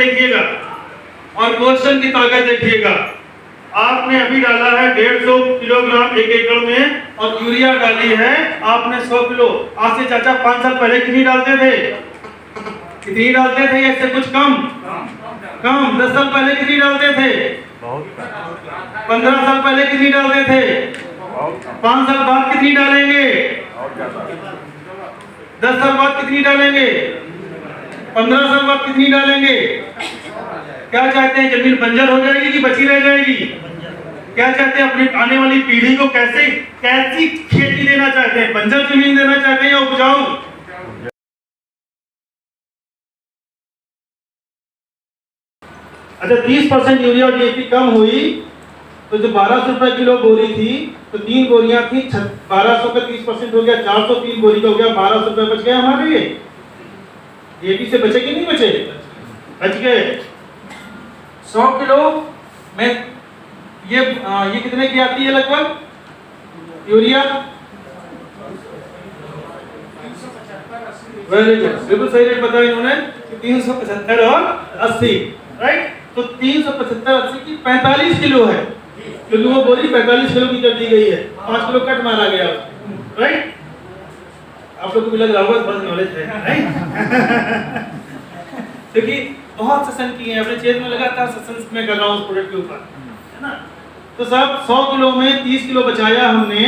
देखिएगा और क्वेश्चन की ताकत देखिएगा। आपने अभी डाला है 150 किलोग्राम 1 एकड़ में और यूरिया डाली है आपने 100 किलो। आज से चाचा 5 साल पहले कितनी डालते थे? कितनी डालते थे? इससे कुछ कम। 10 साल पहले कितनी डालते थे? 15 साल पहले कितनी डालते थे? 5 साल बाद कितनी डालेंगे? 10 साल बाद कितनी डालेंगे? 15 साल बाद कितनी डालेंगे? क्या चाहते हैं, जमीन बंजर हो जाएगी कि बची रह जाएगी? क्या चाहते हैं, अपनी आने वाली पीढ़ी को कैसी खेती देना चाहते हैं? बंजर जमीन देना चाहते हैं या उपजाऊ? अच्छा, 30% यूरिया और डीएपी कम हुई तो जो 1200 रुपए किलो बोरी थी तो 3 बोरियां थी, 1200 का 30% हो गया, 403 बोरी का हो गया, 1200 रुपए बच गए हमारे लिए। डीएपी से बचे कि नहीं बचे? बच गए। 100 किलो में ये कितने की आती है लगभग यूरिया? वेरी गुड, बिल्कुल सही रेट बताया इन्होंने, 375 और 80, राइट। तो 375 80 की 45 किलो है, क्योंकि वो बोरी 45 किलो की कर दी गई है, 5 किलो कट मारा गया, राइट। आप लोग को भी लग रहा होगा बहुत नॉलेज है, राइट। क्योंकि बहुत सेशन किए हैं अपने चेत में, लगातार सेशंस में कर रहा हूँ उस प्रोडक्ट के ऊपर, है ना। तो साहब 100 किलो में 30 किलो बचाया हमने,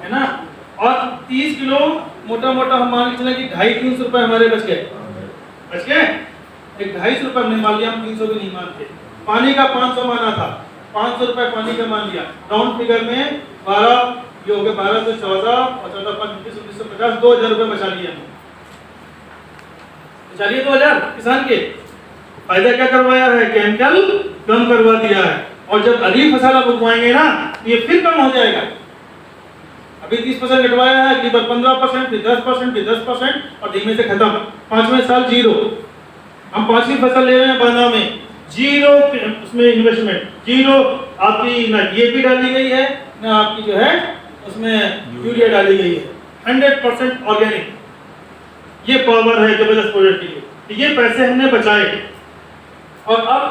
है ना, और 30 किलो मोटा मोटा हम मान के चले कि 250-300 रुपए हमारे बच गए। एक 250 रुपए हमने मान लिया, हम 300 भी नहीं मानते। पानी का 500 माना था, 500 रुपए पानी का मान लिया, राउंड फिगर में 12 ये हो गया, 12 से 14 और 14 5 29 1950, 2000 रुपए बचा लिए हमने। चलिए 2000 किसान के फायदा क्या करवाया है? केमिकल कम करवा दिया है। और जब अगली फसल आप उगवाएंगे ना तो ये फिर कम हो जाएगा। अभी 30% घटवाया है, अगली बार 15%, फिर 10%, फिर 10% और धीमे से खत्म। 5वें साल जीरो। हम 5वीं फसल ले रहे हैं बांधा में, जीरो उसमें इन्वेस्टमेंट, जीरो आपकी ना डीएपी डाली गई है ना आपकी जो है उसमें यूरिया डाली गई है, 100% ऑर्गेनिक। ये पावर है जबरदस्त प्रोडक्ट की। तो ये पैसे हमने बचाए। और अब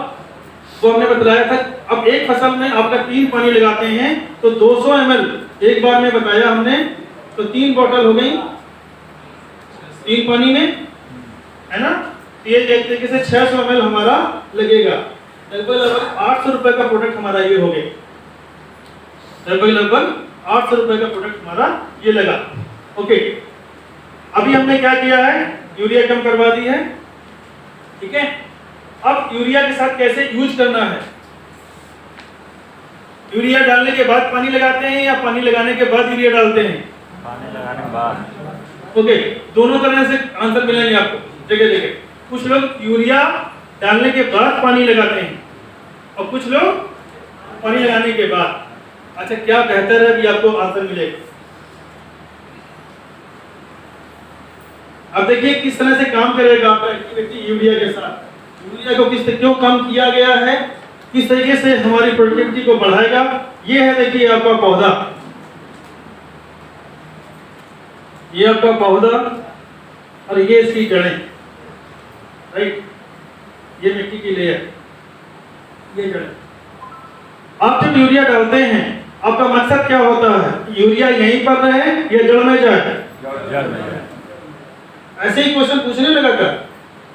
वो हमने बतलाया था, अब एक फसल में आपका 3 पानी लगाते हैं तो 200 ml एक बार में बताया हमने, तो 3 बोतल हो गई 3 पानी में, है ना। ये एक तरीके से 600 ml हमारा लगेगा। लगभग 800 रुपए का प्रोडक्ट हमारा ये हो गया। लगभग 800 रुपए का प्रोडक्ट हमारा ये लगा। ओके, अभी हमने क्या किया है? यूरिया कम करवा दी है, ठीक है। अब यूरिया के साथ कैसे यूज करना है? यूरिया डालने के बाद पानी लगाते हैं या पानी लगाने के बाद यूरिया डालते हैं? पानी लगाने के बाद। ओके, दोनों तरह से आंसर मिलेंगे आपको जगह जगह। कुछ लोग यूरिया डालने के बाद पानी लगाते हैं और कुछ लोग पानी लगाने के बाद। अच्छा, क्या बेहतर है? अभी आपको आंसर मिलेगा। अब देखिए किस तरह से काम करेगा आपका एक्टिविटी यूरिया के साथ। यूरिया को क्यों कम किया गया है, किस तरीके से हमारी प्रोडक्टिविटी को बढ़ाएगा। ये है, देखिए आपका पौधा, ये आपका पौधा और ये इसकी जड़ें, राइट। ये मिट्टी की लेयर, ये जड़ें। आप जब यूरिया डालते हैं आपका मकसद क्या होता है? यूरिया यहीं पर रहे या जड़ में जाए? जड़ में। ऐसे ही क्वेश्चन पूछने लगा था,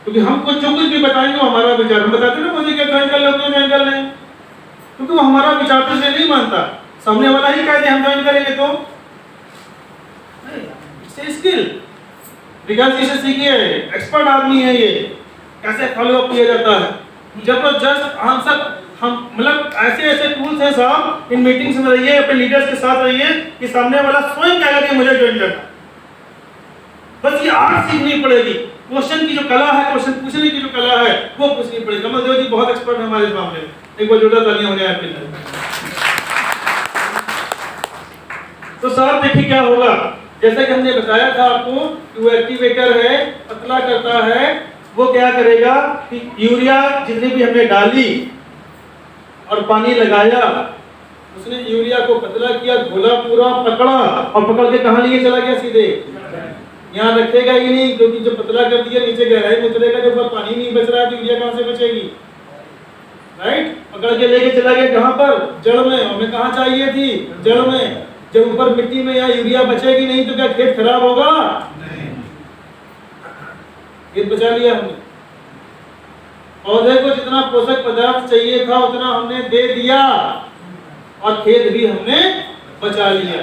क्योंकि हम कुछ जो कुछ भी बताएंगे हमारा विचार, हम बताते ना मुझे क्या ज्वाइन कर लो, क्यों ज्वाइन कर लें, क्योंकि वो हमारा विचार तो से नहीं मानता। सामने वाला ही कह दे हम ज्वाइन करेंगे तो स्किल, विकास से सीखिए, एक्सपर्ट आदमी है ये, कैसे फॉलो अप किया जाता है। जबरदस्त आंसर। हम मतलब ऐसे ऐसे टूल्स हैं साहब, इन मीटिंग्स में रहिए, अपने लीडर्स के साथ रहिए कि सामने वाला स्वयं कहेगा कि मुझे ज्वाइन करना। बस ये आर्ट सीखनी पड़ेगी। क्वेश्चन की जो कला है, क्वेश्चन पूछने की जो कला है वो पूछनी पड़ेगी। कमल देव जी बहुत एक्सपर्ट है हमारे इस मामले में। एक बार जोरदार तालियां हो जाए आपके लिए। तो साहब देखिए क्या होगा, जैसा कि हमने बताया था आपको कि वो एक्टिवेटर है, पतला करता है। वो क्या करेगा कि यूरिया जितनी भी हमने डाली और पानी लगाया, उसने यूरिया को पतला किया, घोला पूरा, पकड़ा और पकड़ के कहां लिए चला गया? सीधे यहाँ रखेगा ही नहीं, क्योंकि जो पतला कर दिया नीचे गहराई में उतरेगा, जब ऊपर पानी नहीं बच रहा है तो यूरिया कहाँ से बचेगी, राइट। पकड़ के लेके चला गया कहाँ पर, जड़ में, हमें कहाँ चाहिए थी, जड़ में। जब ऊपर मिट्टी में यहाँ यूरिया बचेगी नहीं तो क्या खेत खराब होगा, नहीं, खेत बचा लिया हमने। पौधे को जितना पोषक पदार्थ चाहिए था उतना हमने दे दिया और खेत भी हमने बचा लिया,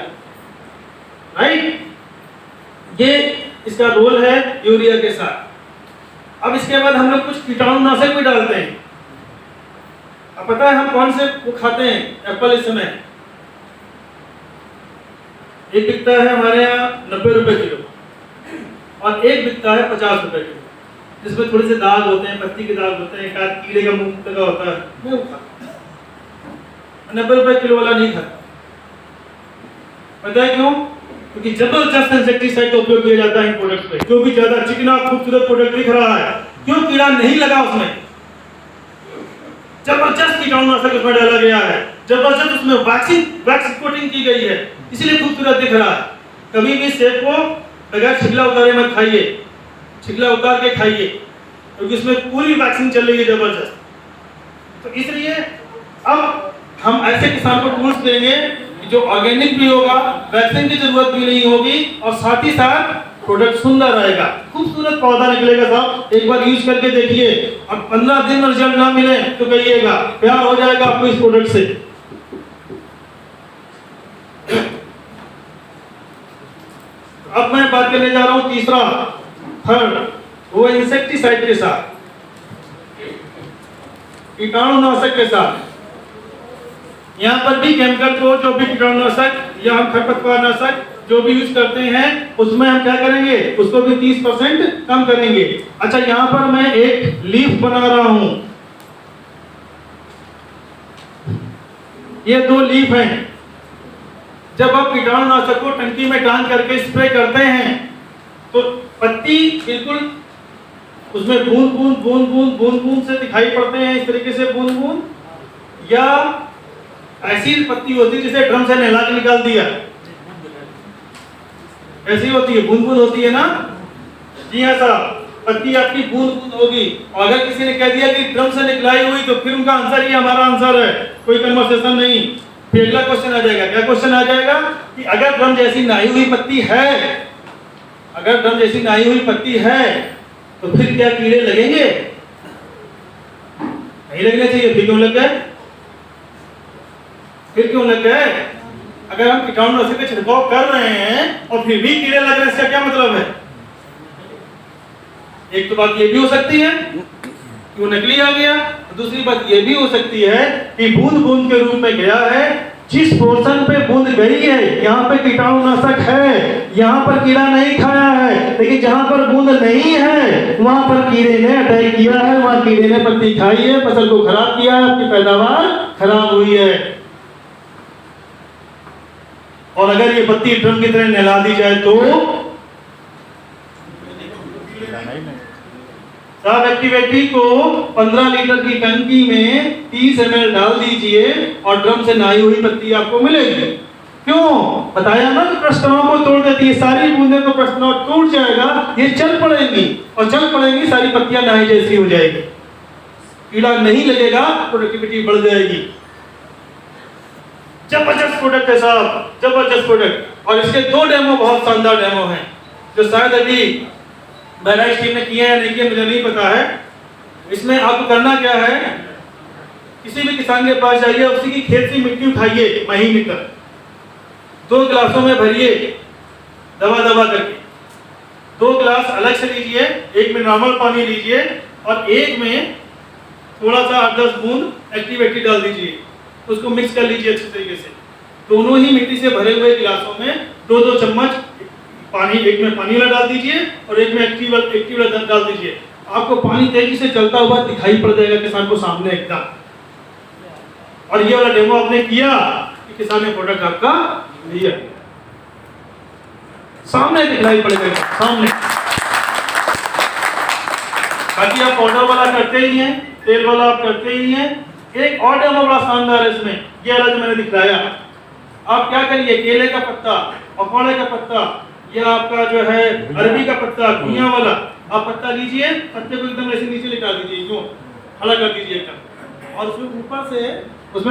राइट। ये इसका रोल है यूरिया के साथ। अब इसके बाद हम लोग कुछ कीटाणुनाशक भी डालते हैं। अब पता है हम कौन से वो खाते हैं एप्पल इस समय, एक बिकता है हमारे यहाँ 90 रुपए किलो और एक बिकता है 50 रुपए किलो, जिसमें थोड़े से दाग होते हैं, पत्ती के दाग होते हैं, एक आध कीड़े का मुंह लगा होता है, मैं वो खाता हूं। 90 रुपए किलो वाला नहीं खाता। पता है क्यों? क्योंकि जबरदस्त इंसेक्टिसाइड का उपयोग किया जाता है इन प्रोडक्ट्स पे, जो भी ज्यादा चिकना खूबसूरत प्रोडक्ट दिख रहा है, क्यों कीड़ा नहीं लगा उसमें, जबरदस्त कीटाणुनाशक उसमें डाला गया है, जबरदस्त उसमें वैक्सीन कोटिंग की गई है, इसलिए खूबसूरत दिख रहा है। कभी भी सेब को बगैर छिकला उतारे मत खाइए, छिकला उतार के खाइए, क्योंकि उसमें पूरी वैक्सीन चल रही है जबरदस्त। तो इसलिए अब हम ऐसे किसान को टूल्स देंगे जो ऑर्गेनिक भी होगा, वैक्सीन की जरूरत भी नहीं होगी और साथ ही साथ प्रोडक्ट सुंदर रहेगा, खूबसूरत पौधा निकलेगा। साहब एक बार यूज करके देखिए, अब 15 दिन में रिजल्ट ना मिले तो कहिएगा, प्यार हो जाएगा आपको इस प्रोडक्ट से। अब मैं बात करने जा रहा हूं तीसरा, थर्ड, वो इंसेक्टिसाइड के साथ, कीटाणुनाशक के साथ। यहाँ पर भी केमिकल को, जो भी कीटाणुनाशक या हम खरपतवारनाशक जो भी यूज करते हैं उसमें हम क्या करेंगे, उसको भी 30% कम करेंगे। अच्छा, यहाँ पर मैं एक लीफ बना रहा हूं, ये 2 लीफ हैं। जब आप कीटाणुनाशक को टंकी में टांग करके स्प्रे करते हैं तो पत्ती बिल्कुल उसमें बूंद बूंद बूंद बूंद बूंद बूंद से दिखाई पड़ते हैं, इस तरीके से बूंद बूंद, या ऐसी पत्ती होती है जिसे ड्रम से नहला के निकाल दिया, ऐसी होती है, बूंद बूंद होती है ना। जी हाँ साहब, पत्ती आपकी बूंद बूंद होगी। और अगर किसी ने कह दिया कि ड्रम से निकलाई हुई तो फिर उनका आंसर ही हमारा आंसर है, कोई कन्वर्सेशन नहीं। फिर अगला क्वेश्चन आ जाएगा, क्या क्वेश्चन आ जाएगा कि अगर ड्रम जैसी नहाई हुई पत्ती है, अगर ड्रम जैसी नहाई हुई पत्ती है तो फिर क्या कीड़े लगेंगे? नहीं लगने चाहिए। फिर क्यों लग गए? फिर क्यों लग गए? अगर हम कीटाणुनाशक का छिड़काव कर रहे हैं और फिर भी कीड़े लग रहे हैं, इसका क्या मतलब है? एक तो बात ये भी हो सकती है कि वो नकली आ गया, दूसरी बात ये भी हो सकती है कि बूंद बूंद के रूप में गया है, जिस पोर्शन पे बूंद गई है यहाँ पे कीटाणुनाशक है, यहाँ पर कीड़ा नहीं खाया है, लेकिन जहाँ पर बूंद नहीं है वहां पर कीड़े ने अटैक किया है, वहां कीड़े ने पत्ती खाई है, फसल को खराब किया है, आपकी पैदावार खराब हुई है। और अगर ये पत्ती ड्रम की तरह नहला दी जाए तो साहब एक्टिविटी को 15 लीटर की टंकी में 30 ml डाल दीजिए और ड्रम से नहाई हुई पत्ती आपको मिलेगी। क्यों? बताया ना कि प्रश्नों को तोड़ देती है, सारी बूंदे को प्रश्नों टूट जाएगा, ये चल पड़ेंगी और चल पड़ेंगी, सारी पत्तियां नहाई जैसी हो जाएगी, कीड़ा नहीं लगेगा, प्रोडक्टिविटी बढ़ जाएगी। जबरदस्त प्रोडक्ट है साहब, जबरदस्त प्रोडक्ट। और इसके 2 डेमो बहुत शानदार डेमो हैं, जो शायद अभी बहराइच टीम ने किया है नहीं किया मुझे नहीं पता है। इसमें आपको करना क्या है, किसी भी किसान के पास जाइए, उसी की खेत से मिट्टी उठाइए महीने तक, 2 गिलासों में भरिए दबा दबा करके, 2 गिलास अलग से लीजिए, एक में नॉर्मल पानी लीजिए और एक में थोड़ा सा 8-10 बूंद एक्टिविटी डाल दीजिए, उसको मिक्स कर लीजिए अच्छे तरीके से। दोनों ही मिट्टी से भरे हुए गिलासों में 2-2 चम्मच पानी, एक में पानी डाल दीजिए और एक में एक्टिव डाल दीजिए। आपको पानी तेजी से चलता हुआ दिखाई पड़ जाएगा किसान को सामने एकदम। और ये वाला डेमो आपने किया कि किसान ने प्रोडक्ट आपका लिया, सामने दिखाई पड़ेगा सामने। बाकी आप पाउडर वाला करते ही हैं, तेल वाला आप करते ही हैं। एक और डेमो बड़ा शानदार है इसमें, ये वाला जो मैंने दिखाया। आप क्या करिए, केले का पत्ता, पकौड़े का पत्ता या आपका जो है अरबी का पत्ता घुइयां वाला, आप पत्ता लीजिए, पत्ते को एकदम ऐसे नीचे लेटा दीजिए, क्यों खड़ा कर दीजिए एकदम, और उसमें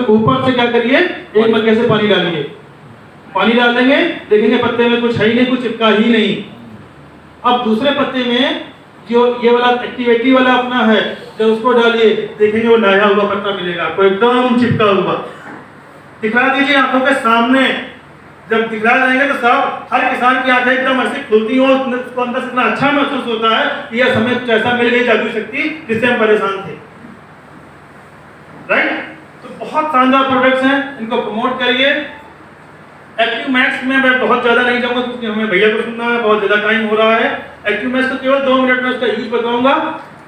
ऊपर से क्या करिए, एक मग्गे से पानी डालिए। पानी डाल देंगे, देखेंगे पत्ते में कुछ है ही नहीं, कुछ चिपका ही नहीं। अब दूसरे पत्ते में जो ये वाला एक्टिविटी वाला अपना है, जब उसको डालिए, देखेंगे वो नया हुआ पत्ता मिलेगा आपको, एकदम चिपका हुआ। दिखला दीजिए आंखों के सामने, जब दिखला जाएंगे तो सब हर किसान की आंखें एकदम ऐसे खुलती हो, उसको अंदर से इतना अच्छा महसूस होता है कि यह हमें कुछ ऐसा मिल गई जादू शक्ति जिससे हम परेशान थे। राइट? तो बहुत शानदार प्रोडक्ट्स हैं, इनको प्रमोट करिए। एक्टिव मैक्स में मैं बहुत ज्यादा नहीं जाऊंगा क्योंकि हमें भैया को सुनना है, बहुत ज्यादा टाइम हो रहा है। एक्टिव मैक्स तो केवल 2 मिनट में उसका यूज बताऊंगा,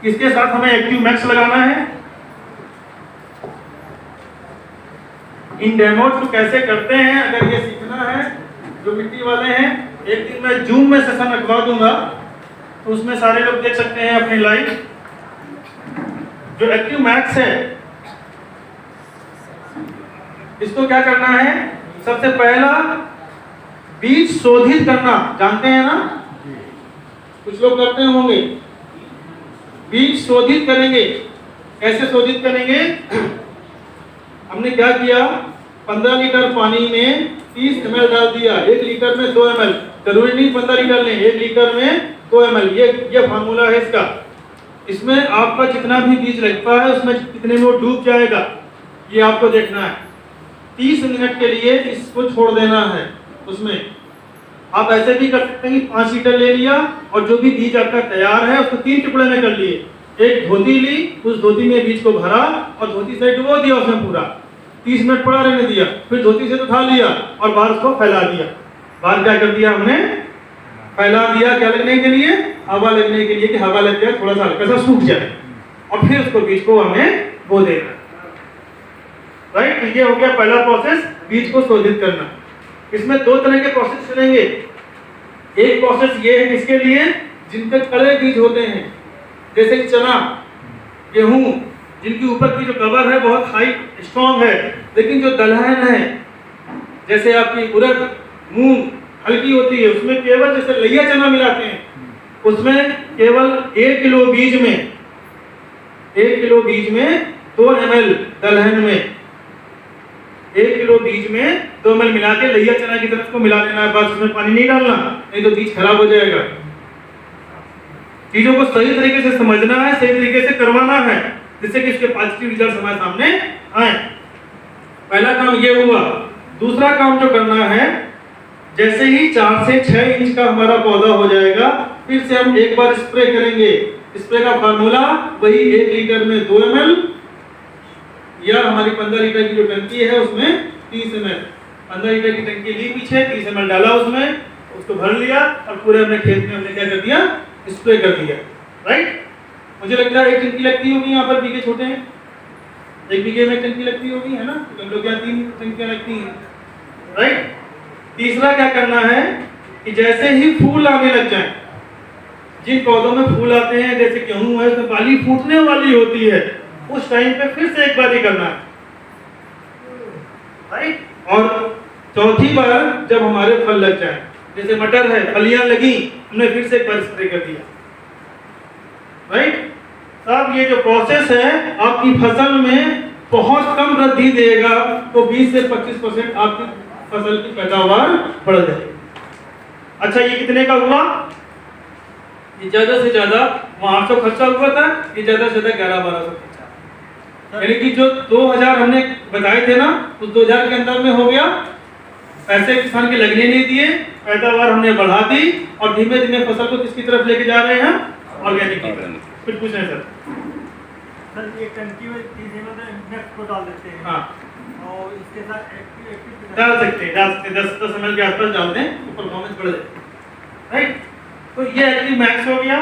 इसके साथ हमें एक्टिव मैक्स लगाना है। इन डेमो को कैसे करते हैं अगर ये सीखना है, जो मिट्टी वाले हैं, एक दिन मैं जूम में सेशन रखवा दूंगा, तो उसमें सारे लोग देख सकते हैं अपने लाइव। जो एक्टिव मैक्स है, इसको क्या करना है, सबसे पहला बीज शोधित करना, जानते हैं ना, कुछ लोग करते होंगे। बीज शोधित करेंगे, कैसे शोधित करेंगे, हमने क्या किया, 15 लीटर पानी में 30 ml डाल दिया, 1 लीटर में 2 ml, जरूरी नहीं 15 लीटर लें, 1 लीटर में 2 ml, ये फार्मूला है इसका। इसमें आपका जितना भी बीज लगता है उसमें कितने में वो डूब जाएगा, ये आपको देखना है। 30 मिनट के लिए इसको छोड़ देना है। उसमें आप ऐसे भी कर सकते हैं कि 5 लीटर ले लिया और जो भी बीज आपका तैयार है उसको 3 टुकड़े में कर लिए, एक धोती ली, उस धोती में बीज को भरा और धोती से डुबो दिया उसमें पूरा, 30 मिनट पड़ा रहने दिया, फिर धोती से उठा लिया और बाहर उसको फैला दिया। बाहर क्या कर दिया हमने, फैला दिया, क्या लगने के लिए, हवा लगने के लिए, कि हवा लग जाए, थोड़ा सा हल्का सा सूख जाए, और फिर उसको बीज को हमें बो देना। राइट? तो ये हो गया पहला प्रोसेस, बीज को शोधित करना। इसमें 2 तरह के प्रोसेस चलेंगे। एक प्रोसेस ये है किसके लिए, जिनके कड़े बीज होते हैं, जैसे कि चना, गेहूं, जिनकी ऊपर की जो कवर है बहुत हाई स्ट्रॉन्ग है, लेकिन जो दलहन है, जैसे आपकी उड़द, मूंग हल्की होती है, उसमें केवल जैसे लैया चना मिलाते हैं, उसमें केवल 1 किलो बीज में 2 ml, दलहन में 1 किलो बीज में 2 ml मिला के लैया चना की तरफ को मिला देना है, बस उसमें पानी नहीं डालना, नहीं तो बीज खराब हो जाएगा। चीजों को सही तरीके से समझना है, सही तरीके से करवाना है, जिससे कि इसके पॉजिटिव रिजल्ट हमारे सामने आए। पहला काम ये हुआ। दूसरा काम जो करना है, जैसे ही 4 से 6 इंच का हमारा पौधा हो जाएगा, फिर से हम एक बार स्प्रे करेंगे। स्प्रे का फार्मूला वही, 1 लीटर में 2 ml, या हमारी 15 लीटर की जो टंकी है उसमें 30 ml, 15 लीटर की टंकी ली पीछे, 30 ml डाला उसमें, उसको भर लिया और पूरे अपने खेत में हमने क्या कर दिया, स्प्रे कर दिया। राइट? मुझे लगता है 1 टंकी लगती होगी, यहाँ पर बीघे छोटे हैं, 1 बीघे में 1 टंकी लगती होगी, है ना, तो हम लोग यहाँ 3 टंकियां लगती हैं। राइट? तीसरा क्या करना है कि जैसे ही फूल आने लग जाए, जिन पौधों में फूल आते हैं, जैसे गेहूं है उसमें बाली फूटने वाली होती है, उस टाइम पे फिर से एक बार ही करना है। राइट? और चौथी बार जब हमारे फल लग जाए, जैसे मटर है, फलियां लगी, हमने फिर से एक बार स्प्रे कर दिया। राइट? अब ये जो प्रोसेस है आपकी फसल में बहुत कम वृद्धि देगा, तो 20 से 25% आपकी फसल की पैदावार बढ़ जाएगी। अच्छा, ये कितने का हुआ? ये ज्यादा से ज्यादा 800 खर्चा हुआ था, ये ज्यादा से ज्यादा 11-1200 खर्चा, यानी कि जो 2000 हमने बताए थे ना, उस 2000 के अंदर में हो गया। पैसे किसान के लगने नहीं दिए, पैदावार हमने बढ़ा दी, और धीमे धीमे फसल को किसकी तरफ लेके जा रहे हैं, ऑर्गेनिक की तरफ। कुछ पूछ रहे हैं सर, ये टंकी में 30 ml नेक्स्ट को डाल देते हैं, हाँ, और इसके साथ एक्टिव डाल सकते हैं 10 ml के आसपास डाल दें तो परफॉर्मेंस बढ़ जाए। राइट? तो ये एक्टिव मैक्स हो गया,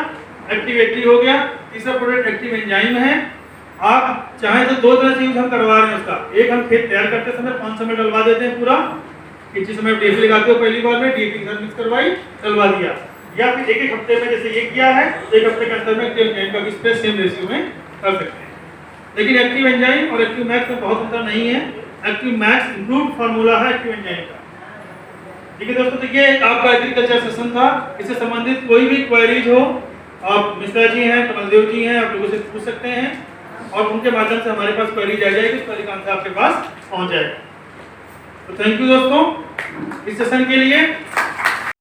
एक्टिव हो गया। तीसरा प्रोडक्ट एक्टिव एंजाइम है। आप चाहें तो 2 तरह से यूज हम करवा रहे हैं उसका। एक, हम खेत तैयार करते समय 500 ml डलवा देते हैं पूरा, जिस समय डीएपी लगाते हो पहली बार में, डीएपी के साथ मिक्स करवाई, डलवा दिया, या फिर एक हफ्ते में जैसे ये किया है, 1 हफ्ते के अंदर में का भी स्पेस सेम रेशियो में कर सकते हैं। लेकिन एक्टिव एंजाइम और एक्टिव मैक्स में बहुत अंतर नहीं है। एक्टिव मैक्स इंप्रूव्ड फार्मूला है एक्टिव एंजाइम का। ठीक है दोस्तों, तो ये आपका एग्रीकल्चर सेशन था। इससे संबंधित कोई भी क्वेरीज हो, आप मिश्रा जी हैं, कमलदेव जी हैं, आप लोगों से पूछ सकते हैं और उनके माध्यम से हमारे पास क्वेरीज आ जाएगी, उस क्वेरी का आंसर आपके पास पहुंच जाएगा। तो थैंक यू दोस्तों इस सेशन के लिए।